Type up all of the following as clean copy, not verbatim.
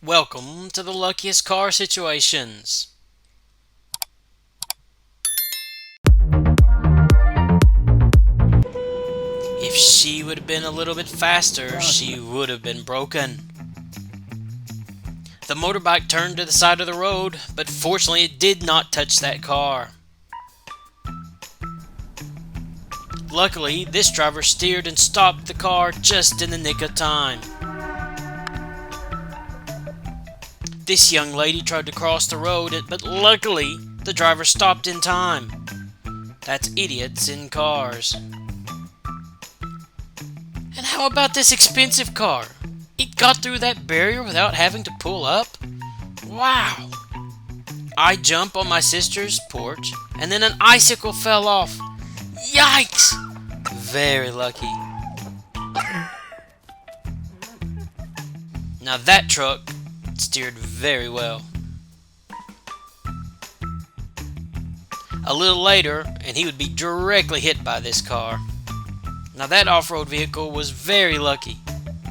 Welcome to the luckiest car situations. If she would have been a little bit faster, she would have been broken. The motorbike turned to the side of the road, but fortunately it did not touch that car. Luckily, this driver steered and stopped the car just in the nick of time. This young lady tried to cross the road, but luckily, the driver stopped in time. That's idiots in cars. And how about this expensive car? It got through that barrier without having to pull up? Wow! I jump on my sister's porch, and then an icicle fell off. Yikes! Very lucky. Now that truck steered very well. A little later, and he would be directly hit by this car. Now that off-road vehicle was very lucky,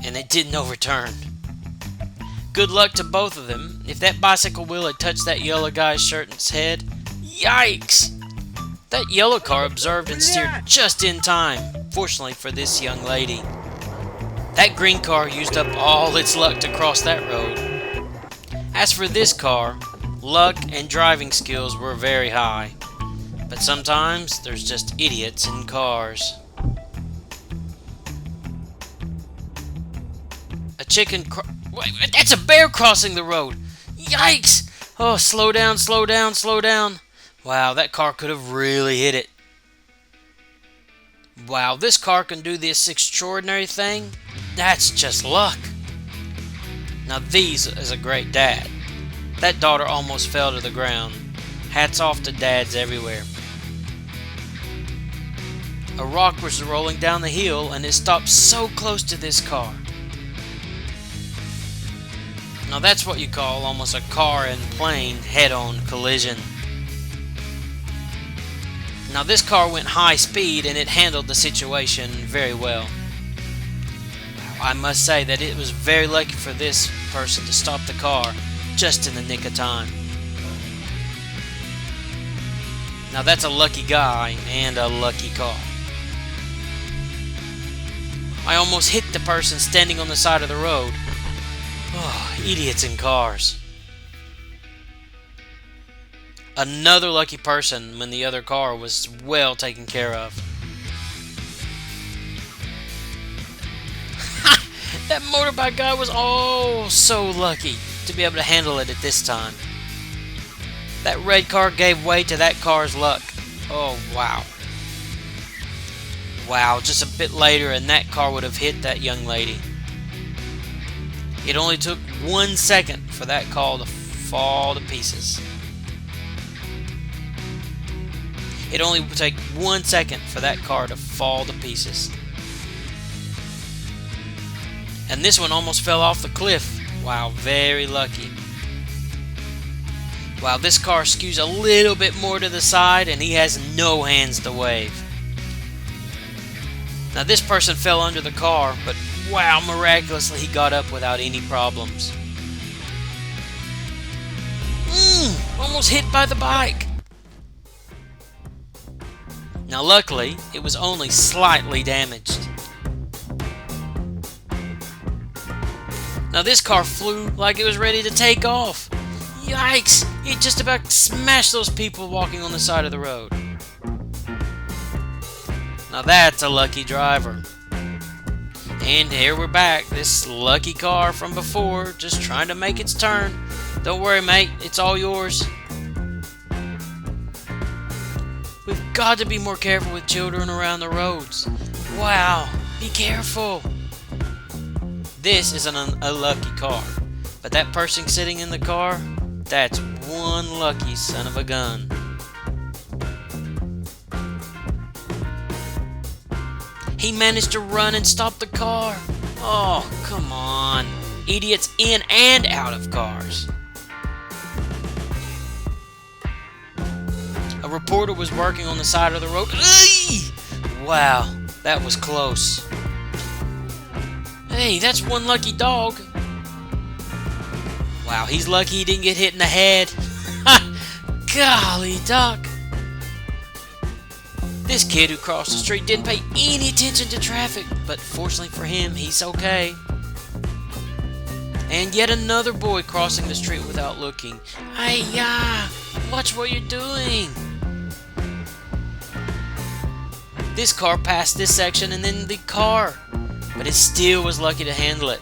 and it didn't overturn. Good luck to both of them. If that bicycle wheel had touched that yellow guy's shirt's head, yikes! That yellow car observed and steered just in time, fortunately for this young lady. That green car used up all its luck to cross that road. As for this car, luck and driving skills were very high. But sometimes there's just idiots in cars. Wait, that's a bear crossing the road! Yikes! Oh, slow down, slow down, slow down. Wow, that car could have really hit it. Wow, this car can do this extraordinary thing? That's just luck. Now these is a great dad. That daughter almost fell to the ground. Hats off to dads everywhere. A rock was rolling down the hill and it stopped so close to this car. Now that's what you call almost a car and plane head-on collision. Now this car went high speed and it handled the situation very well. I must say that it was very lucky for this person to stop the car just in the nick of time. Now that's a lucky guy and a lucky car. I almost hit the person standing on the side of the road. Oh, idiots in cars. Another lucky person when the other car was well taken care of. That motorbike guy was so lucky to be able to handle it at this time. That red car gave way to that car's luck. Oh, wow. Wow, just a bit later and that car would have hit that young lady. It only took 1 second for that car to fall to pieces. It only would take 1 second for that car to fall to pieces. And this one almost fell off the cliff. Wow, very lucky. Wow, this car skews a little bit more to the side and he has no hands to wave. Now this person fell under the car, but wow, miraculously he got up without any problems. Almost hit by the bike. Now luckily, it was only slightly damaged. Now this car flew like it was ready to take off. Yikes! It just about smashed those people walking on the side of the road. Now that's a lucky driver. And here we're back, this lucky car from before, just trying to make its turn. Don't worry, mate, it's all yours. We've got to be more careful with children around the roads. Wow, be careful. This is an unlucky car, but that person sitting in the car, that's one lucky son of a gun. He managed to run and stop the car. Oh, come on. Idiots in and out of cars. A reporter was working on the side of the road. Wow, that was close. Hey, that's one lucky dog. Wow, he's lucky he didn't get hit in the head. Golly, Doc. This kid who crossed the street didn't pay any attention to traffic, but fortunately for him, he's okay. And yet another boy crossing the street without looking. Hey-ya! Watch what you're doing! This car passed this section and then the car, but it still was lucky to handle it.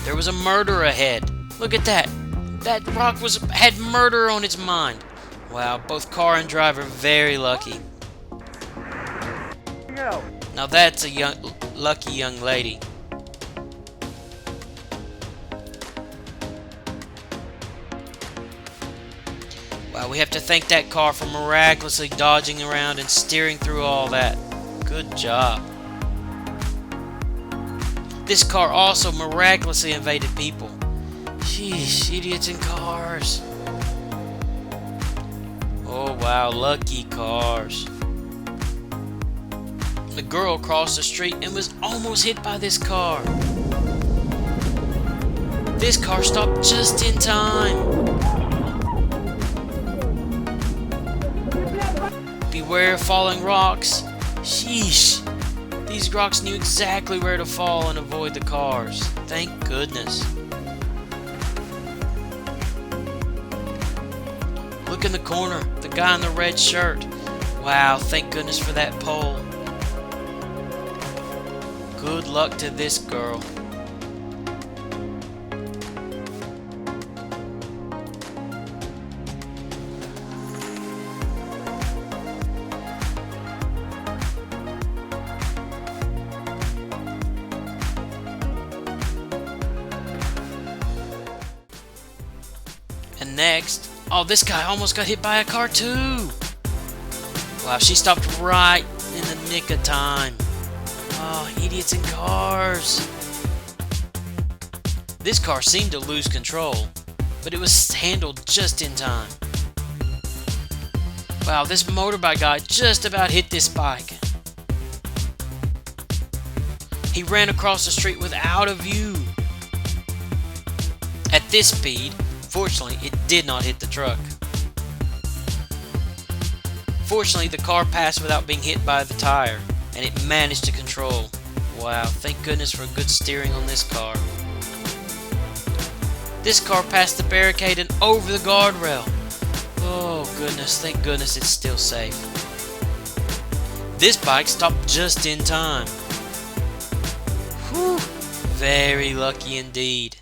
There was a murder ahead. Look at that. That rock had murder on its mind. Wow, both car and driver very lucky. Now that's a lucky young lady. Wow, we have to thank that car for miraculously dodging around and steering through all that. Good job. This car also miraculously evaded people. Sheesh, idiots in cars. Oh wow, lucky cars. The girl crossed the street and was almost hit by this car. This car stopped just in time. Beware of falling rocks. Sheesh. These rocks knew exactly where to fall and avoid the cars. Thank goodness. Look in the corner. The guy in the red shirt. Wow, thank goodness for that pole. Good luck to this girl. And next, oh, this guy almost got hit by a car too. Wow, she stopped right in the nick of time. Oh, idiots in cars. This car seemed to lose control, but it was handled just in time. Wow, this motorbike guy just about hit this bike. He ran across the street without a view. At this speed, fortunately, it did not hit the truck. Fortunately, the car passed without being hit by the tire, and it managed to control. Wow, thank goodness for good steering on this car. This car passed the barricade and over the guardrail. Oh goodness, thank goodness it's still safe. This bike stopped just in time. Whew, very lucky indeed.